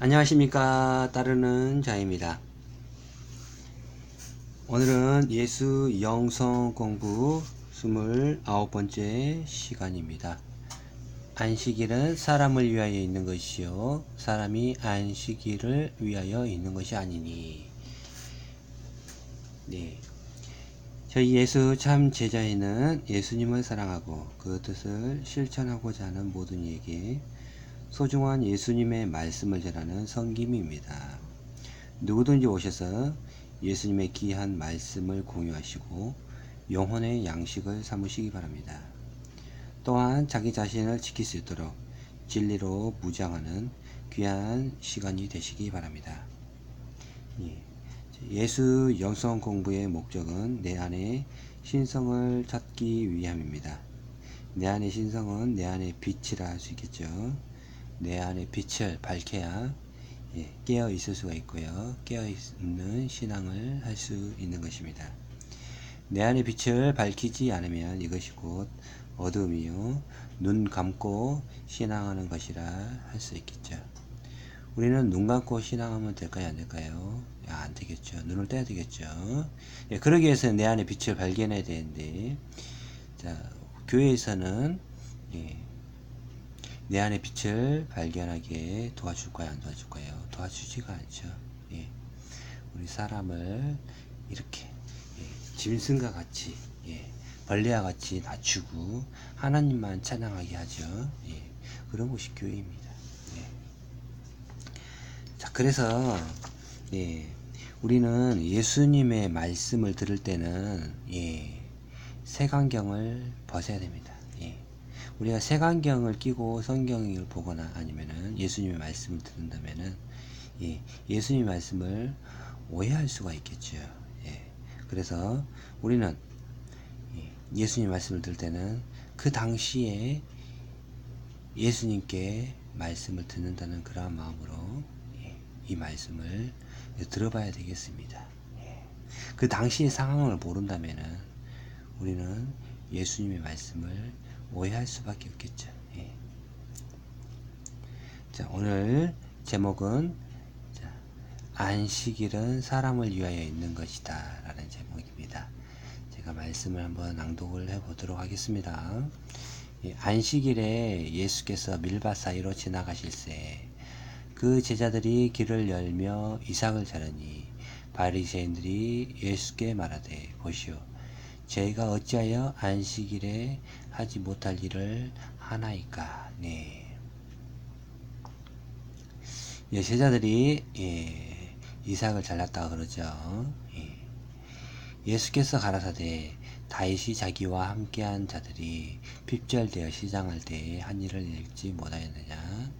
안녕하십니까. 따르는 자입니다. 오늘은 예수 영성 공부 29번째 시간입니다. 안식일은 사람을 위하여 있는 것이요 사람이 안식일을 위하여 있는 것이 아니니. 네. 저희 예수 참 제자에는 예수님을 사랑하고 그 뜻을 실천하고자 하는 모든 이에게 소중한 예수님의 말씀을 전하는 성김입니다. 누구든지 오셔서 예수님의 귀한 말씀을 공유하시고 영혼의 양식을 삼으시기 바랍니다. 또한 자기 자신을 지킬 수 있도록 진리로 무장하는 귀한 시간이 되시기 바랍니다. 예수 영성 공부의 목적은 내 안의 신성을 찾기 위함입니다. 내 안의 신성은 내 안의 빛이라 할 수 있겠죠. 내 안의 빛을 밝혀야 깨어 있을 수가 있고요. 깨어 있는 신앙을 할 수 있는 것입니다. 내 안의 빛을 밝히지 않으면 이것이 곧 어둠이요 눈 감고 신앙하는 것이라 할 수 있겠죠. 우리는 눈 감고 신앙하면 될까요, 안 될까요? 안 되겠죠. 눈을 떼야 되겠죠. 그러기 위해서 내 안의 빛을 발견해야 되는데, 자, 교회에서는 내 안의 빛을 발견하게 도와줄까요, 안 도와줄까요? 도와주지가 않죠. 우리 사람을 이렇게 짐승과 같이 벌레와 같이 낮추고 하나님만 찬양하게 하죠. 그런 것이 교회입니다. 자, 그래서 우리는 예수님의 말씀을 들을 때는 색안경을 벗어야 됩니다. 우리가 색안경을 끼고 성경을 보거나 아니면은 예수님의 말씀을 듣는다면은 예수님의 말씀을 오해할 수가 있겠죠. 그래서 우리는 예수님 말씀을 들을 때는 그 당시에 예수님께 말씀을 듣는다는 그러한 마음으로 이 말씀을 들어봐야 되겠습니다. 그 당시의 상황을 모른다면은 우리는 예수님의 말씀을 오해할 수밖에 없겠죠. 자, 오늘 제목은 안식일은 사람을 위하여 있는 것이다 라는 제목입니다. 제가 말씀을 한번 낭독을 해 보도록 하겠습니다. 안식일에 예수께서 밀밭 사이로 지나가실새 그 제자들이 길을 열며 이삭을 자르니 바리새인들이 예수께 말하되 보시오 저희가 어찌하여 안식일에 하지 못할 일을 하나이까. 제자들이 이삭을 잘랐다고 그러죠. 예수께서 가라사대 다윗이 자기와 함께한 자들이 핍절되어 시장할 때에 한 일을 읽지 못하였느냐.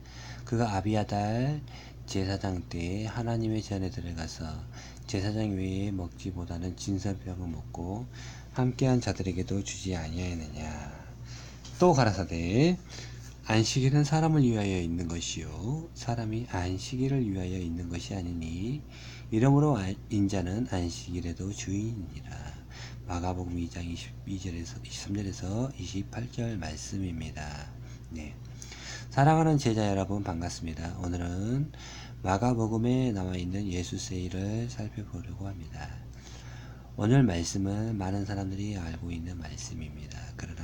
그가 아비아달 제사장 때에 하나님의 전에 들어가서 제사장 외에 먹지 못하는 진설병을 먹고 함께한 자들에게도 주지 아니하였느냐. 또 가라사대 안식일은 사람을 위하여 있는 것이요 사람이 안식일을 위하여 있는 것이 아니니 이러므로 인자는 안식일에도 주인이니라. 마가복음 2장 22절에서 23절에서 28절 말씀입니다. 사랑하는 제자 여러분 반갑습니다. 오늘은 마가복음에 나와 있는 예수 세일을 살펴보려고 합니다. 오늘 말씀은 많은 사람들이 알고 있는 말씀입니다. 그러나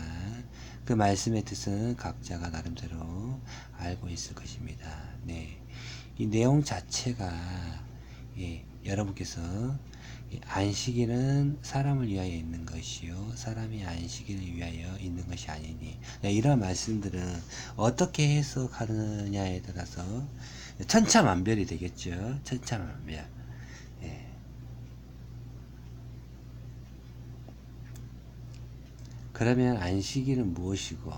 그 말씀의 뜻은 각자가 나름대로 알고 있을 것입니다. 이 내용 자체가 여러분께서 안식일은 사람을 위하여 있는 것이요 사람이 안식일을 위하여 있는 것이 아니니 이런 말씀들은 어떻게 해석하느냐에 따라서 천차만별이 되겠죠. 천차만별. 그러면 안식일은 무엇이고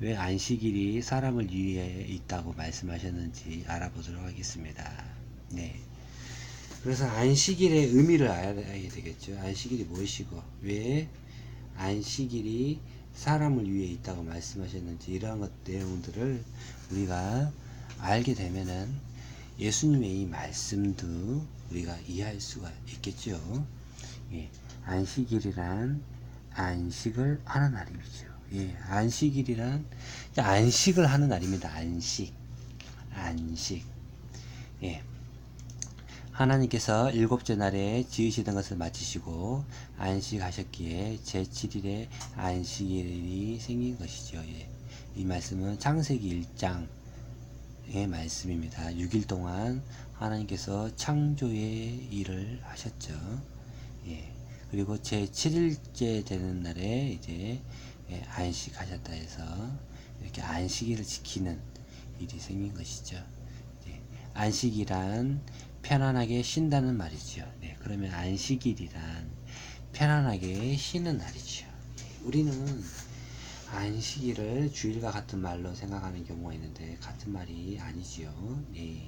왜 안식일이 사람을 위해 있다고 말씀하셨는지 알아보도록 하겠습니다. 그래서 안식일의 의미를 알아야 되겠죠. 안식일이 무엇이고 왜 안식일이 사람을 위해 있다고 말씀하셨는지 이러한 내용들을 우리가 알게 되면은 예수님의 이 말씀도 우리가 이해할 수가 있겠죠. 안식일이란 안식을 하는 날이죠. 안식일이란 안식을 하는 날입니다. 안식. 예. 하나님께서 일곱째 날에 지으시던 것을 마치시고 안식하셨기에 제7일에 안식일이 생긴 것이죠. 예. 이 말씀은 창세기 1장의 말씀입니다. 6일 동안 하나님께서 창조의 일을 하셨죠. 예. 그리고 제7일째 되는 날에 이제 안식하셨다 해서 이렇게 안식일을 지키는 일이 생긴 것이죠. 안식이란 편안하게 쉰다는 말이죠. 네, 그러면 안식일이란 편안하게 쉬는 날이죠. 우리는 안식일을 주일과 같은 말로 생각하는 경우가 있는데 같은 말이 아니지요. 네.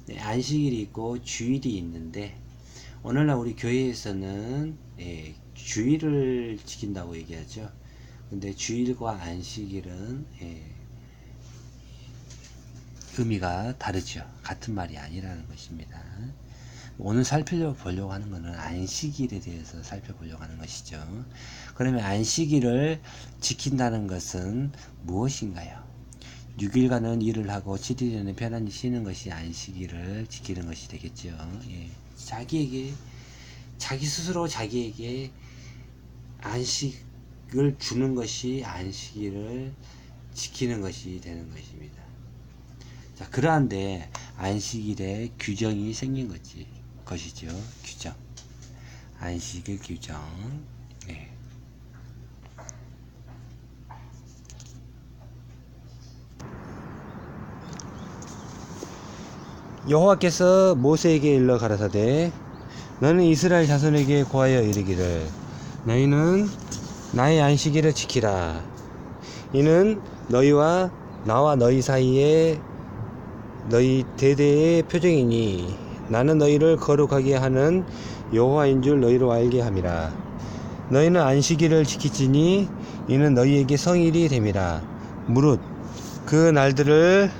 네, 안식일이 있고 주일이 있는데 오늘날 우리 교회에서는 주일을 지킨다고 얘기하죠. 근데 주일과 안식일은 의미가 다르죠. 같은 말이 아니라는 것입니다. 오늘 살펴보려고 하는 것은 안식일에 대해서 살펴보려고 하는 것이죠. 그러면 안식일을 지킨다는 것은 무엇인가요? 6일간은 일을 하고 7일에는 편안히 쉬는 것이 안식일을 지키는 것이 되겠죠. 예. 자기 스스로 자기에게 안식을 주는 것이 안식일을 지키는 것이 되는 것입니다. 자, 그러한데 안식일에 규정이 생긴 것이죠. 규정. 안식일 규정. 네. 여호와께서 모세에게 일러 가라사대 너는 이스라엘 자손에게 고하여 이르기를 너희는 나의 안식일을 지키라. 이는 너희와 나와 너희 사이에 너희 대대의 표정이니 나는 너희를 거룩하게 하는 여호와인 줄 너희로 알게 함이라. 너희는 안식일을 지키지니 이는 너희에게 성일이 됨이라. 무릇 그 날들을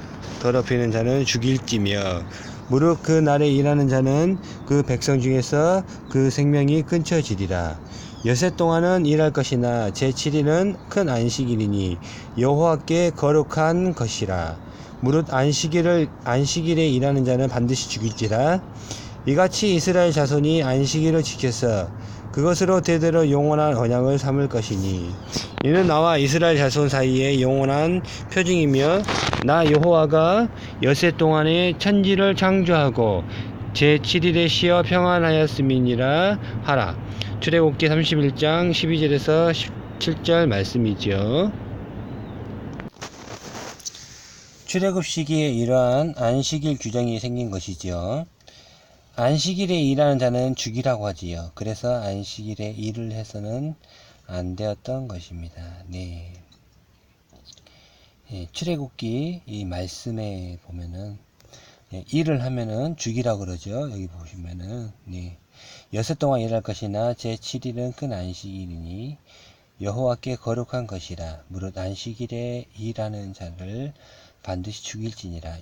더럽히는 자는 죽일지며 무릇 그 날에 일하는 자는 그 백성 중에서 그 생명이 끊쳐지리라. 여세 동안은 일할 것이나 제7일은 큰 안식일이니 여호와께 거룩한 것이라. 무릇 안식일에 일하는 자는 반드시 죽일지라. 이같이 이스라엘 자손이 안식일을 지켜서 그것으로 대대로 영원한 언약을 삼을 것이니 이는 나와 이스라엘 자손 사이에 영원한 표징이며 나 여호와가 여세 동안에 천지를 창조하고 제7일에 쉬어 평안하였음이니라 하라. 출애굽기 31장 12절에서 17절 말씀이죠. 출애굽 시기에 이러한 안식일 규정이 생긴 것이지요. 안식일에 일하는 자는 죽이라고 하지요. 그래서 안식일에 일을 해서는 안 되었던 것입니다. 네. 출애굽기 이 말씀에 보면은 일을 하면은 죽이라고 그러죠. 여기 보시면은 여섯 동안 일할 것이나 제7일은 큰 안식일이니 여호와께 거룩한 것이라. 무릇 안식일에 일하는 자를 반드시 죽일지니라.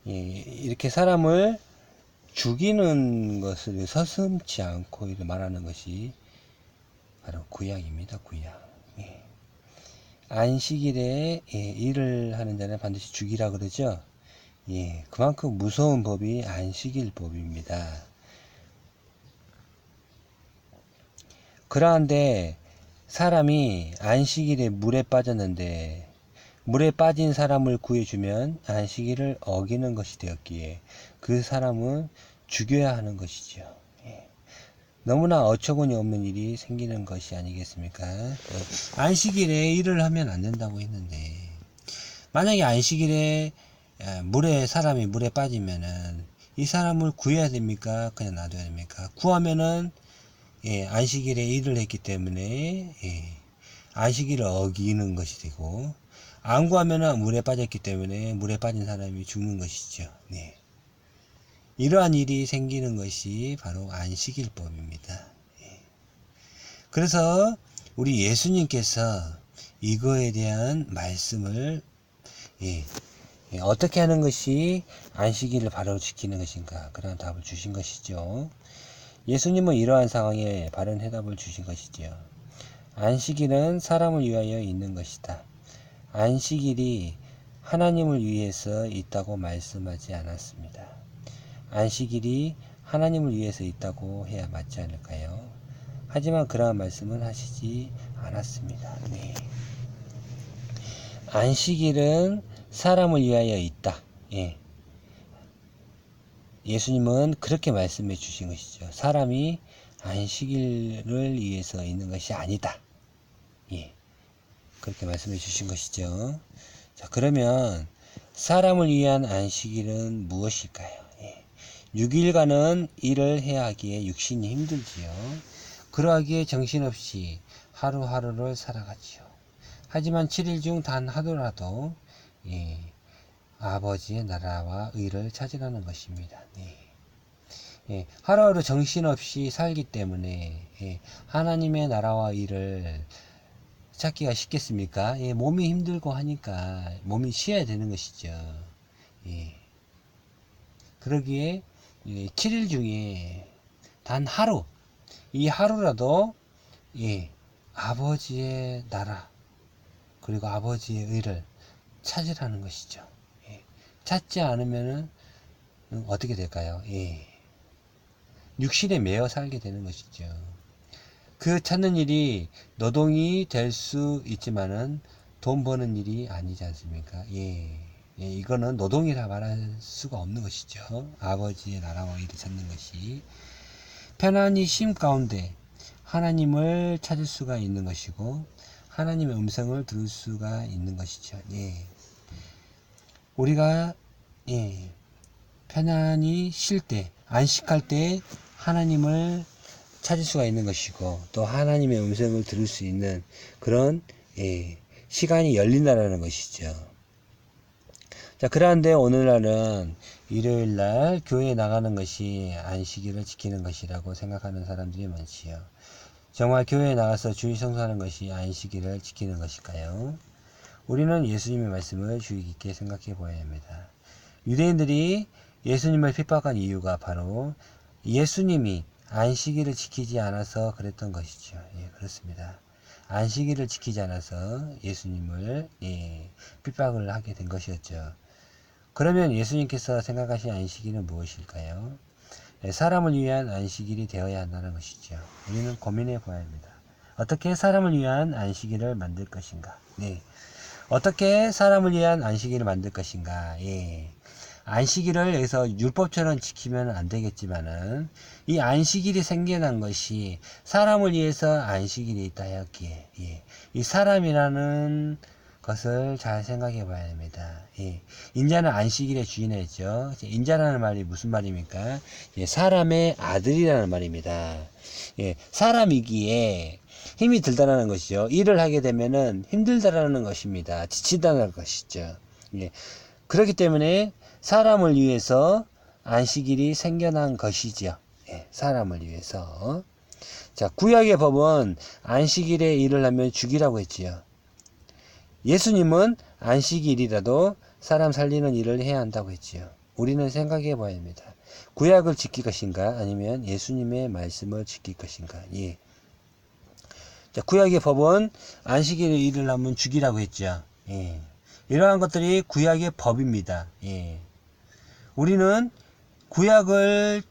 이렇게 사람을 죽이는 것을 서슴지 않고 말하는 것이 바로 구약입니다. 구약. 안식일에 일을 하는 자는 반드시 죽이라 그러죠. 그만큼 무서운 법이 안식일 법입니다. 그러한데 사람이 안식일에 물에 빠졌는데 물에 빠진 사람을 구해주면 안식일을 어기는 것이 되었기에 그 사람은 죽여야 하는 것이죠. 너무나 어처구니 없는 일이 생기는 것이 아니겠습니까? 안식일에 일을 하면 안 된다고 했는데 만약에 안식일에 사람이 물에 빠지면은 이 사람을 구해야 됩니까? 그냥 놔둬야 됩니까? 구하면은 안식일에 일을 했기 때문에 안식일을 어기는 것이 되고 안 구하면은 물에 빠졌기 때문에 물에 빠진 사람이 죽는 것이죠. 이러한 일이 생기는 것이 바로 안식일법입니다. 그래서 우리 예수님께서 이거에 대한 말씀을 어떻게 하는 것이 안식일을 바로 지키는 것인가 그런 답을 주신 것이죠. 예수님은 이러한 상황에 바른 해답을 주신 것이지요. 안식일은 사람을 위하여 있는 것이다. 안식일이 하나님을 위해서 있다고 말씀하지 않았습니다. 안식일이 하나님을 위해서 있다고 해야 맞지 않을까요? 하지만 그러한 말씀은 하시지 않았습니다. 네. 안식일은 사람을 위하여 있다. 예. 예수님은 그렇게 말씀해 주신 것이죠. 사람이 안식일을 위해서 있는 것이 아니다. 예. 그렇게 말씀해 주신 것이죠. 자, 그러면 사람을 위한 안식일은 무엇일까요? 예. 6일간은 일을 해야 하기에 육신이 힘들지요. 그러하기에 정신없이 하루하루를 살아가지요. 하지만 7일 중 단 하루라도 예, 아버지의 나라와 의를 찾으라는 것입니다. 네. 예, 하루하루 정신없이 살기 때문에 예, 하나님의 나라와 의를 찾기가 쉽겠습니까? 예, 몸이 힘들고 하니까 몸이 쉬어야 되는 것이죠. 예. 그러기에 예, 7일 중에 단 하루, 이 하루라도 예, 아버지의 나라 그리고 아버지의 의를 찾으라는 것이죠. 예. 찾지 않으면은 어떻게 될까요? 예. 육신에 매여 살게 되는 것이죠. 그 찾는 일이 노동이 될 수 있지만은 돈 버는 일이 아니지 않습니까? 예. 예, 이거는 노동이라 말할 수가 없는 것이죠. 아버지의 나라와 일을 찾는 것이. 편안히 쉼 가운데 하나님을 찾을 수가 있는 것이고, 하나님의 음성을 들을 수가 있는 것이죠. 예. 우리가, 예, 편안히 쉴 때, 안식할 때 하나님을 찾을 수가 있는 것이고, 또 하나님의 음성을 들을 수 있는 그런 예, 시간이 열린다라는 것이죠. 자, 그런데 오늘날은 일요일날 교회에 나가는 것이 안식일을 지키는 것이라고 생각하는 사람들이 많지요. 정말 교회에 나가서 주일 성수하는 것이 안식일을 지키는 것일까요? 우리는 예수님의 말씀을 주의 깊게 생각해 보아야 합니다. 유대인들이 예수님을 핍박한 이유가 바로 예수님이 안식일을 지키지 않아서 그랬던 것이죠. 예, 그렇습니다. 안식일을 지키지 않아서 예수님을 핍박을 하게 된 것이었죠. 그러면 예수님께서 생각하신 안식일은 무엇일까요? 사람을 위한 안식일이 되어야 한다는 것이죠. 우리는 고민해 보아야 합니다. 어떻게 사람을 위한 안식일을 만들 것인가? 네. 어떻게 사람을 위한 안식일을 만들 것인가? 예. 안식일을 여기서 율법처럼 지키면 안 되겠지만은 이 안식일이 생겨난 것이 사람을 위해서 안식일이 있다 하였기에 예. 이 사람이라는 것을 잘 생각해 봐야 됩니다. 예. 인자는 안식일의 주인이었죠. 인자라는 말이 무슨 말입니까? 예. 사람의 아들이라는 말입니다. 예. 사람이기에 힘이 들다라는 것이죠. 일을 하게 되면은 힘들다라는 것입니다. 지친다는 것이죠. 예. 그렇기 때문에 사람을 위해서 안식일이 생겨난 것이지요. 예. 사람을 위해서. 자, 구약의 법은 안식일에 일을 하면 죽이라고 했지요. 예수님은 안식일이라도 사람 살리는 일을 해야 한다고 했지요. 우리는 생각해 봐야 합니다. 구약을 지킬 것인가 아니면 예수님의 말씀을 지킬 것인가. 예. 자, 구약의 법은 안식일에 일을 하면 죽이라고 했죠. 예. 이러한 것들이 구약의 법입니다. 예. 우리는 구약을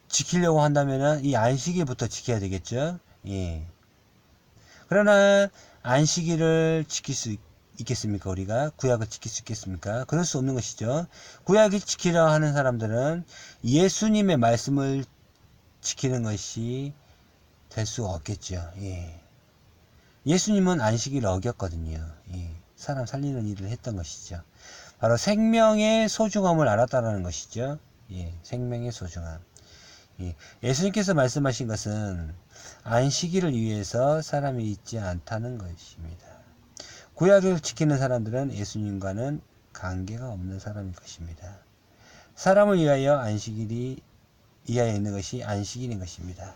지키려고 한다면 이 안식일부터 지켜야 되겠죠. 예. 그러나 안식일을 지킬 수 있겠습니까? 우리가 구약을 지킬 수 있겠습니까? 그럴 수 없는 것이죠. 구약을 지키려 하는 사람들은 예수님의 말씀을 지키는 것이 될 수 없겠죠. 예. 예수님은 안식일을 어겼거든요. 예. 사람 살리는 일을 했던 것이죠. 바로 생명의 소중함을 알았다는 것이죠. 예. 생명의 소중함. 예. 예수님께서 말씀하신 것은 안식일을 위해서 사람이 있지 않다는 것입니다. 구약을 지키는 사람들은 예수님과는 관계가 없는 사람일 것입니다. 사람을 위하여 안식일이 이하에 있는 것이 안식일인 것입니다.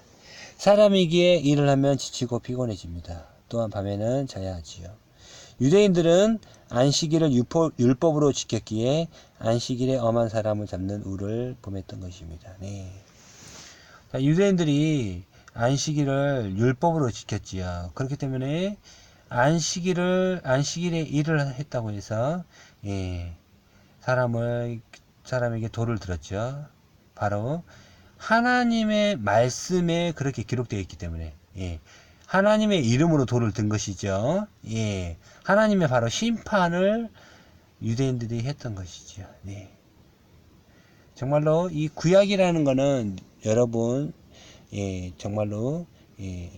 사람이기에 일을 하면 지치고 피곤해집니다. 또한 밤에는 자야 하지요. 유대인들은 안식일을 율법으로 지켰기에 안식일에 엄한 사람을 잡는 우를 범했던 것입니다. 네. 자, 유대인들이 안식일을 율법으로 지켰지요. 그렇기 때문에 안식일에 일을 했다고 해서, 예, 사람에게 도를 들었죠. 바로 하나님의 말씀에 그렇게 기록되어 있기 때문에, 예, 하나님의 이름으로 도를 든 것이죠. 예, 하나님의 바로 심판을 유대인들이 했던 것이죠. 네. 정말로 이 구약이라는 거는 여러분, 예, 정말로, 예,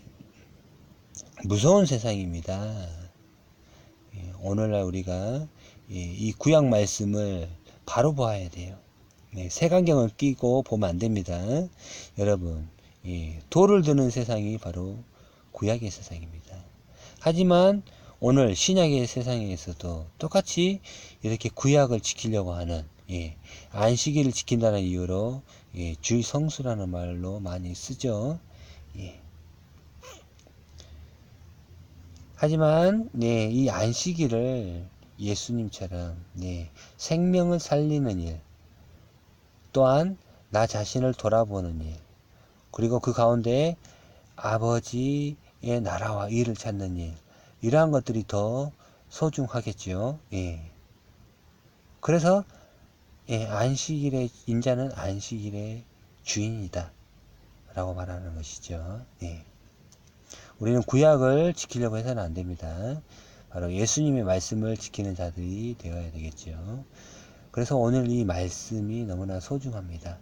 무서운 세상입니다. 예, 오늘날 우리가, 예, 이 구약 말씀을 바로 보아야 돼요. 네, 색안경을 끼고 보면 안 됩니다. 여러분, 예, 돌을 드는 세상이 바로 구약의 세상입니다. 하지만 오늘 신약의 세상에서도 똑같이 이렇게 구약을 지키려고 하는, 예, 안식일을 지킨다는 이유로, 예, 주의 성수라는 말로 많이 쓰죠. 예. 하지만 네, 이 안식일을 예수님처럼, 네, 생명을 살리는 일, 또한 나 자신을 돌아보는 일, 그리고 그 가운데 아버지의 나라와 일을 찾는 일, 이러한 것들이 더 소중하겠죠. 예. 그래서, 예, 안식일의 인자는 안식일의 주인이다 라고 말하는 것이죠. 예. 우리는 구약을 지키려고 해서는 안 됩니다. 바로 예수님의 말씀을 지키는 자들이 되어야 되겠죠. 그래서 오늘 이 말씀이 너무나 소중합니다.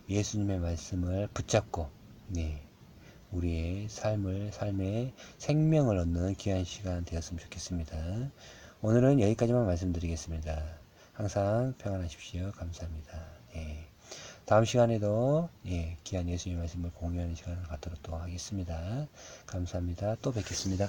예수님의 말씀을 붙잡고, 네, 우리의 삶에 생명을 얻는 귀한 시간 되었으면 좋겠습니다. 오늘은 여기까지만 말씀드리겠습니다. 항상 평안하십시오. 감사합니다. 예. 다음 시간에도, 예, 귀한 예수님의 말씀을 공유하는 시간을 갖도록 또 하겠습니다. 감사합니다. 또 뵙겠습니다.